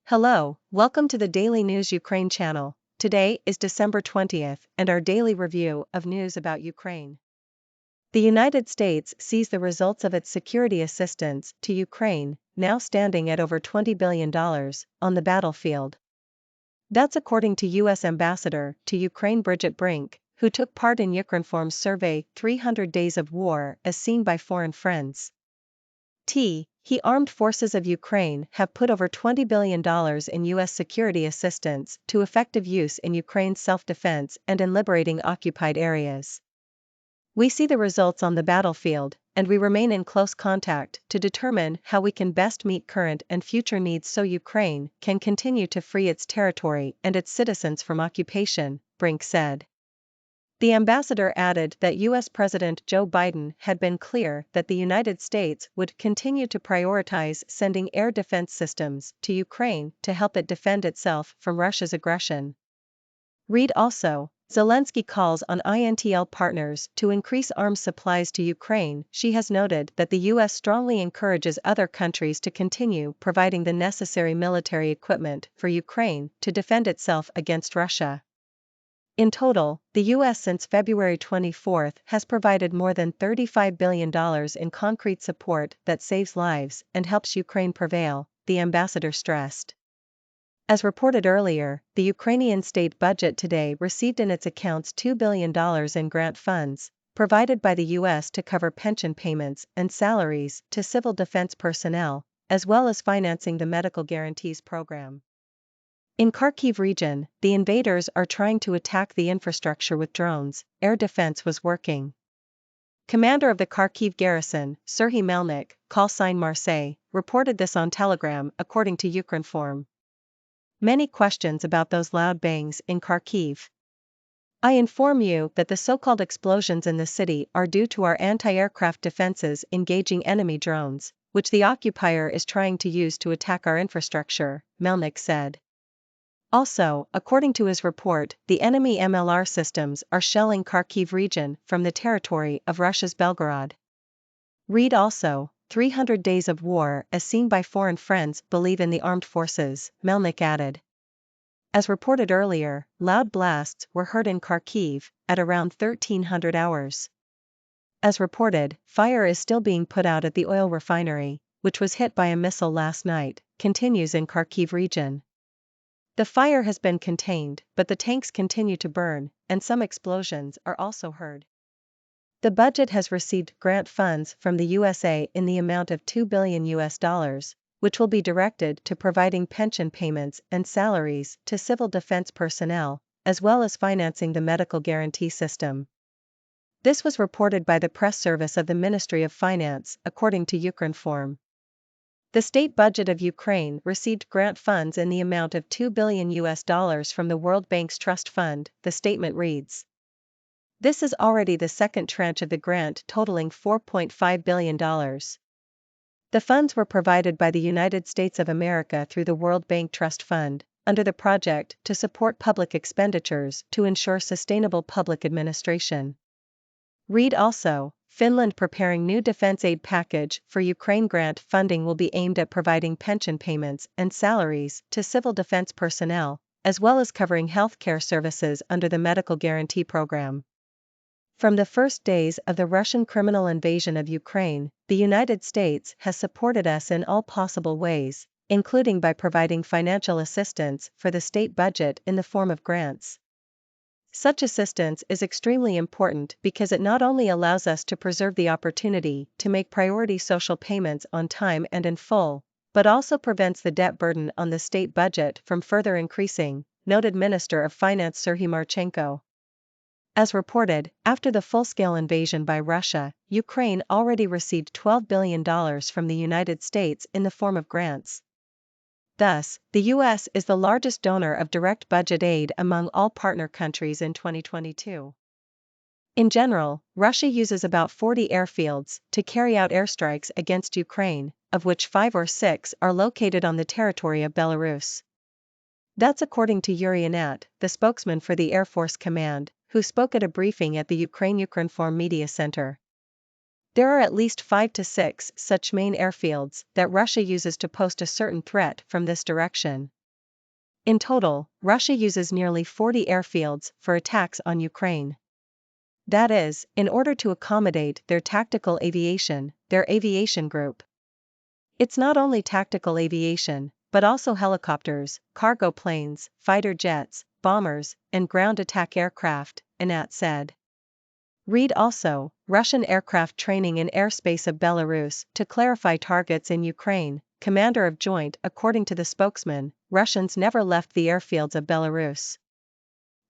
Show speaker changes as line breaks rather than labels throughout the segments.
Hello, welcome to the Daily News Ukraine channel. Today is December 20th, and our daily review of news about Ukraine. The United States sees the results of its security assistance to Ukraine, now standing at over $20 billion, on the battlefield. That's according to U.S. Ambassador to Ukraine Brink, who took part in Ukreinergo's survey 300 Days of War as Seen by Foreign Friends. The armed forces of Ukraine have put over $20 billion in U.S. security assistance to effective use in Ukraine's self-defense and in liberating occupied areas. We see the results on the battlefield, and we remain in close contact to determine how we can best meet current and future needs so Ukraine can continue to free its territory and its citizens from occupation, Brink said. The ambassador added that U.S. President Joe Biden had been clear that the United States would continue to prioritize sending air defense systems to Ukraine to help it defend itself from Russia's aggression. Read also, Zelensky calls on INTL partners to increase arms supplies to Ukraine. She has noted that the U.S. strongly encourages other countries to continue providing the necessary military equipment for Ukraine to defend itself against Russia. In total, the U.S. since February 24 has provided more than $35 billion in concrete support that saves lives and helps Ukraine prevail, the ambassador stressed. As reported earlier, the Ukrainian state budget today received in its accounts $2 billion in grant funds, provided by the U.S. to cover pension payments and salaries to civil defense personnel, as well as financing the medical guarantees program. In Kharkiv region, the invaders are trying to attack the infrastructure with drones. Air defense was working. Commander of the Kharkiv garrison, Serhiy Melnik, call sign Marseille, reported this on Telegram according to Ukreinergo. Many questions about those loud bangs in Kharkiv. I inform you that the so-called explosions in the city are due to our anti-aircraft defenses engaging enemy drones, which the occupier is trying to use to attack our infrastructure, Melnik said. Also, according to his report, the enemy MLR systems are shelling Kharkiv region from the territory of Russia's Belgorod. Read also, 300 Days of War as Seen by Foreign Friends believe in the armed forces, Melnik added. As reported earlier, loud blasts were heard in Kharkiv at around 1300 hours. As reported, fire is still being put out at the oil refinery, which was hit by a missile last night, continues in Kharkiv region. The fire has been contained, but the tanks continue to burn, and some explosions are also heard. The budget has received grant funds from the USA in the amount of $2 billion, which will be directed to providing pension payments and salaries to civil defense personnel, as well as financing the medical guarantee system. This was reported by the press service of the Ministry of Finance, according to Ukreinergo. The state budget of Ukraine received grant funds in the amount of $2 billion from the World Bank's Trust Fund, the statement reads. This is already the second tranche of the grant totaling $4.5 billion. The funds were provided by the United States of America through the World Bank Trust Fund, under the project to support public expenditures to ensure sustainable public administration. Read also, Finland preparing new defense aid package for Ukraine. Grant funding will be aimed at providing pension payments and salaries to civil defense personnel, as well as covering health care services under the medical guarantee program. From the first days of the Russian criminal invasion of Ukraine, the United States has supported us in all possible ways, including by providing financial assistance for the state budget in the form of grants. Such assistance is extremely important because it not only allows us to preserve the opportunity to make priority social payments on time and in full, but also prevents the debt burden on the state budget from further increasing, noted Minister of Finance Serhiy Marchenko. As reported, after the full-scale invasion by Russia, Ukraine already received $12 billion from the United States in the form of grants. Thus, the U.S. is the largest donor of direct budget aid among all partner countries in 2022. In general, Russia uses about 40 airfields to carry out airstrikes against Ukraine, of which 5 or 6 are located on the territory of Belarus. That's according to Yuri Anat, the spokesman for the Air Force Command, who spoke at a briefing at the Ukreinergo Media Center. There are at least 5 to 6 such main airfields that Russia uses to post a certain threat from this direction. In total, Russia uses nearly 40 airfields for attacks on Ukraine. That is, in order to accommodate their tactical aviation, their aviation group. It's not only tactical aviation, but also helicopters, cargo planes, fighter jets, bombers, and ground attack aircraft, Anat said. Read also, Russian aircraft training in airspace of Belarus to clarify targets in Ukraine, commander of joint. According to the spokesman, Russians never left the airfields of Belarus.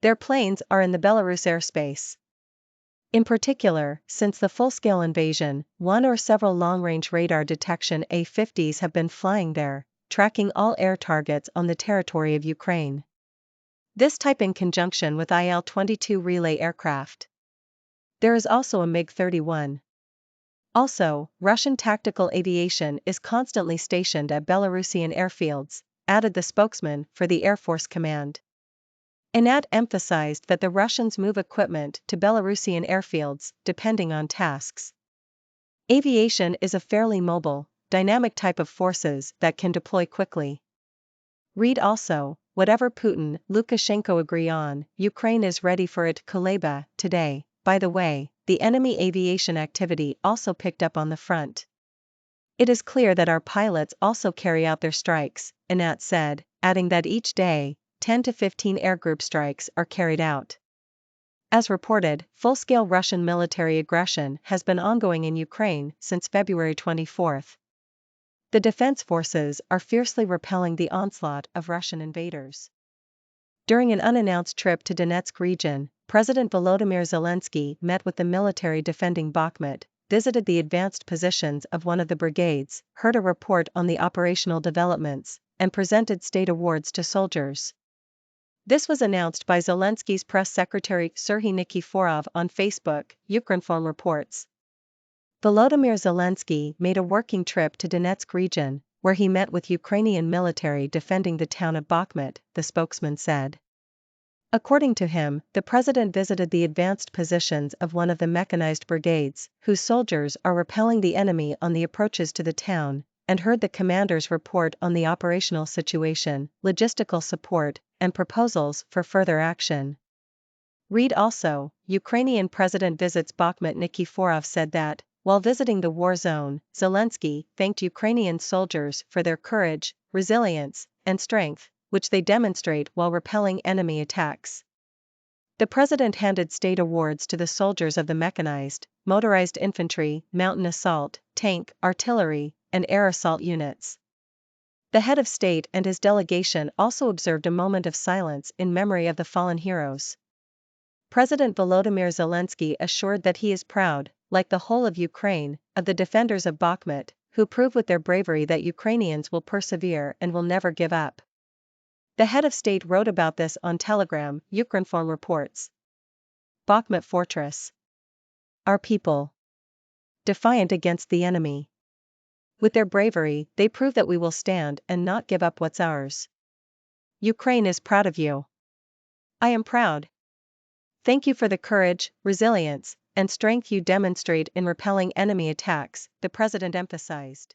Their planes are in the Belarus airspace. In particular, since the full-scale invasion, one or several long-range radar detection A-50s have been flying there, tracking all air targets on the territory of Ukraine. This type in conjunction with Il-22 relay aircraft. There is also a MiG-31. Also, Russian tactical aviation is constantly stationed at Belarusian airfields, added the spokesman for the Air Force Command. Anat emphasized that the Russians move equipment to Belarusian airfields, depending on tasks. Aviation is a fairly mobile, dynamic type of forces that can deploy quickly. Read also, whatever Putin, Lukashenko agree on, Ukraine is ready for it. Kuleba, today. By the way, the enemy aviation activity also picked up on the front. It is clear that our pilots also carry out their strikes, Anat said, adding that each day, 10 to 15 air group strikes are carried out. As reported, full-scale Russian military aggression has been ongoing in Ukraine since February 24. The defense forces are fiercely repelling the onslaught of Russian invaders. During an unannounced trip to Donetsk region, President Volodymyr Zelensky met with the military defending Bakhmut, visited the advanced positions of one of the brigades, heard a report on the operational developments, and presented state awards to soldiers. This was announced by Zelensky's press secretary Serhiy Nikiforov on Facebook, Ukrinform reports. Volodymyr Zelensky made a working trip to Donetsk region, where he met with Ukrainian military defending the town of Bakhmut, the spokesman said. According to him, the president visited the advanced positions of one of the mechanized brigades, whose soldiers are repelling the enemy on the approaches to the town, and heard the commander's report on the operational situation, logistical support, and proposals for further action. Read also, Ukrainian president visits Bakhmut. Nikiforov said that, while visiting the war zone, Zelensky thanked Ukrainian soldiers for their courage, resilience, and strength, which they demonstrate while repelling enemy attacks. The president handed state awards to the soldiers of the mechanized, motorized infantry, mountain assault, tank, artillery, and air assault units. The head of state and his delegation also observed a moment of silence in memory of the fallen heroes. President Volodymyr Zelensky assured that he is proud, like the whole of Ukraine, of the defenders of Bakhmut, who prove with their bravery that Ukrainians will persevere and will never give up. The head of state wrote about this on Telegram, Ukrinform reports. Bakhmut Fortress. Our people. Defiant against the enemy. With their bravery, they prove that we will stand and not give up what's ours. Ukraine is proud of you. I am proud. Thank you for the courage, resilience, and strength you demonstrate in repelling enemy attacks, the president emphasized.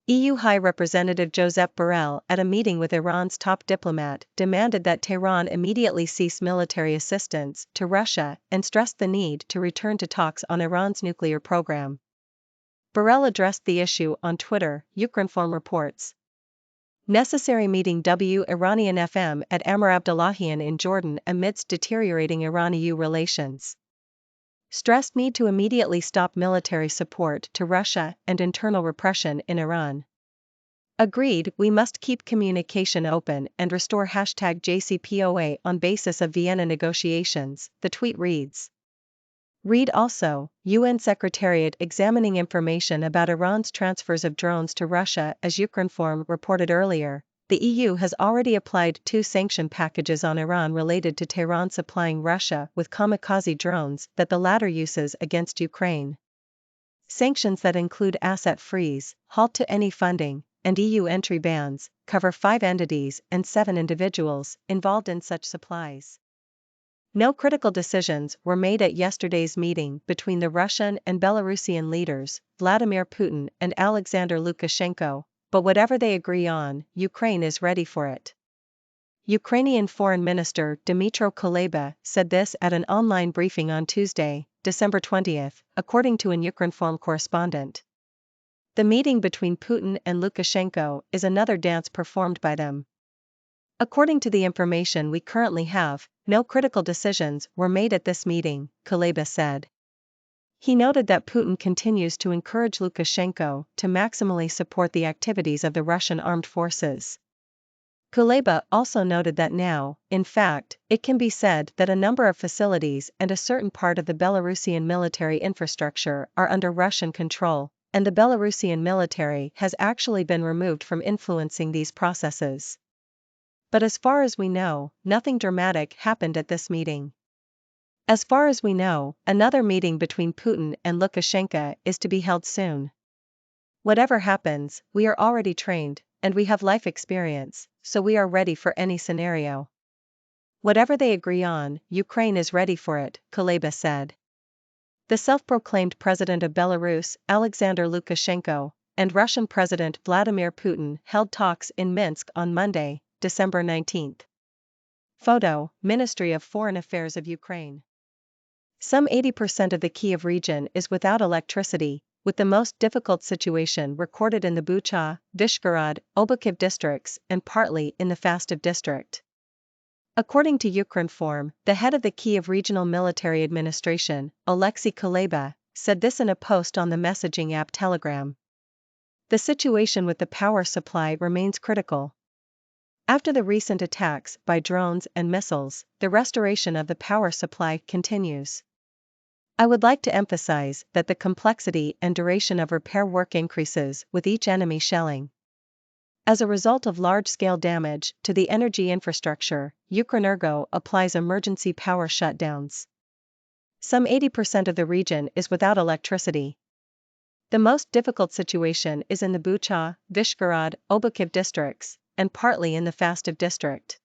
EU High Representative Josep Borrell, at a meeting with Iran's top diplomat, demanded that Tehran immediately cease military assistance to Russia and stressed the need to return to talks on Iran's nuclear program. Borrell addressed the issue on Twitter, Ukrinform reports. Necessary meeting Iranian FM at Amr Abdullahian in Jordan amidst deteriorating Iran-EU relations. Stressed need to immediately stop military support to Russia and internal repression in Iran. Agreed, we must keep communication open and restore #JCPOA on basis of Vienna negotiations, the tweet reads. Read also, UN Secretariat examining information about Iran's transfers of drones to Russia. As Ukrinform reported earlier, the EU has already applied 2 sanction packages on Iran related to Tehran supplying Russia with kamikaze drones that the latter uses against Ukraine. Sanctions that include asset freeze, halt to any funding, and EU entry bans, cover 5 entities and 7 individuals involved in such supplies. No critical decisions were made at yesterday's meeting between the Russian and Belarusian leaders, Vladimir Putin and Alexander Lukashenko, but whatever they agree on, Ukraine is ready for it. Ukrainian Foreign Minister Dmytro Kuleba said this at an online briefing on Tuesday, December 20, according to an Ukrinform correspondent. The meeting between Putin and Lukashenko is another dance performed by them. According to the information we currently have, no critical decisions were made at this meeting, Kuleba said. He noted that Putin continues to encourage Lukashenko to maximally support the activities of the Russian armed forces. Kuleba also noted that now, in fact, it can be said that a number of facilities and a certain part of the Belarusian military infrastructure are under Russian control, and the Belarusian military has actually been removed from influencing these processes. But as far as we know, nothing dramatic happened at this meeting. As far as we know, another meeting between Putin and Lukashenko is to be held soon. Whatever happens, we are already trained, and we have life experience, so we are ready for any scenario. Whatever they agree on, Ukraine is ready for it, Kuleba said. The self-proclaimed president of Belarus, Alexander Lukashenko, and Russian President Vladimir Putin held talks in Minsk on Monday, December 19. Photo, Ministry of Foreign Affairs of Ukraine. Some 80% of the Kyiv region is without electricity, with the most difficult situation recorded in the Bucha, Vyshgorod, Obukiv districts and partly in the Fastiv district. According to Ukrinform, the head of the Kyiv Regional Military Administration, Oleksiy Kuleba, said this in a post on the messaging app Telegram. The situation with the power supply remains critical. After the recent attacks by drones and missiles, the restoration of the power supply continues. I would like to emphasize that the complexity and duration of repair work increases with each enemy shelling. As a result of large-scale damage to the energy infrastructure, Ukrenergo applies emergency power shutdowns. Some 80% of the region is without electricity. The most difficult situation is in the Bucha, Vyshgorod, Obukiv districts, and partly in the Fastiv district.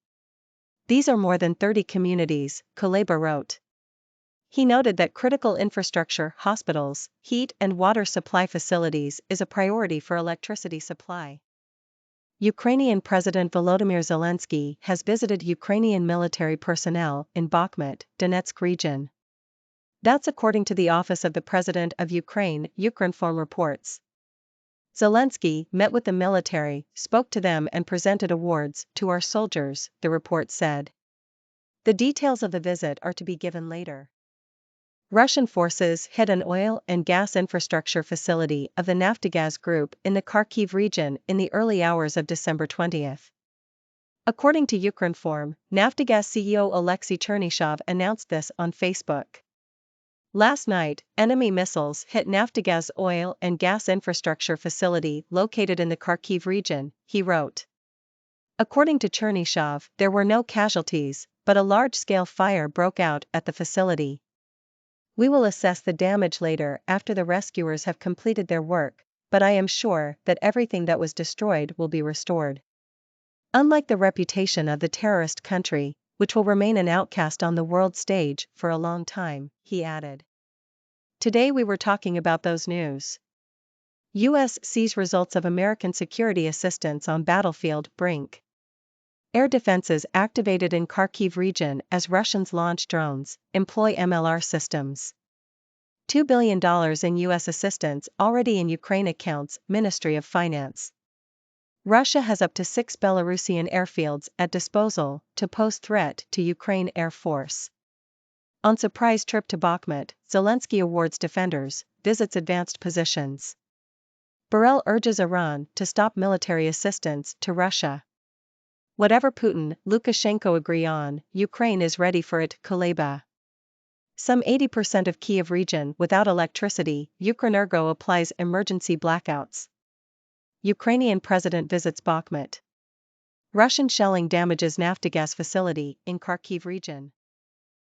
These are more than 30 communities, Kuleba wrote. He noted that critical infrastructure, hospitals, heat and water supply facilities is a priority for electricity supply. Ukrainian President Volodymyr Zelensky has visited Ukrainian military personnel in Bakhmut, Donetsk region. That's according to the Office of the President of Ukraine, Ukrinform reports. Zelensky met with the military, spoke to them and presented awards to our soldiers, the report said. The details of the visit are to be given later. Russian forces hit an oil and gas infrastructure facility of the Naftogaz group in the Kharkiv region in the early hours of December 20. According to Ukrinform, Naftogaz CEO Oleksiy Chernyshov announced this on Facebook. Last night, enemy missiles hit Naftogaz oil and gas infrastructure facility located in the Kharkiv region, he wrote. According to Chernyshov, there were no casualties, but a large-scale fire broke out at the facility. We will assess the damage later after the rescuers have completed their work, but I am sure that everything that was destroyed will be restored. Unlike the reputation of the terrorist country, which will remain an outcast on the world stage for a long time, he added. Today we were talking about those news. U.S. sees results of American security assistance on battlefield Brink. Air defenses activated in Kharkiv region as Russians launch drones, employ MLR systems. $2 billion in U.S. assistance already in Ukraine accounts, Ministry of Finance. Russia has up to 6 Belarusian airfields at disposal to pose threat to Ukraine Air Force. On surprise trip to Bakhmut, Zelensky awards defenders, visits advanced positions. Borrell urges Iran to stop military assistance to Russia. Whatever Putin, Lukashenko agree on, Ukraine is ready for it, Kuleba. Some 80% of Kyiv region without electricity, Ukrenergo applies emergency blackouts. Ukrainian president visits Bakhmut. Russian shelling damages Naftogaz facility in Kharkiv region.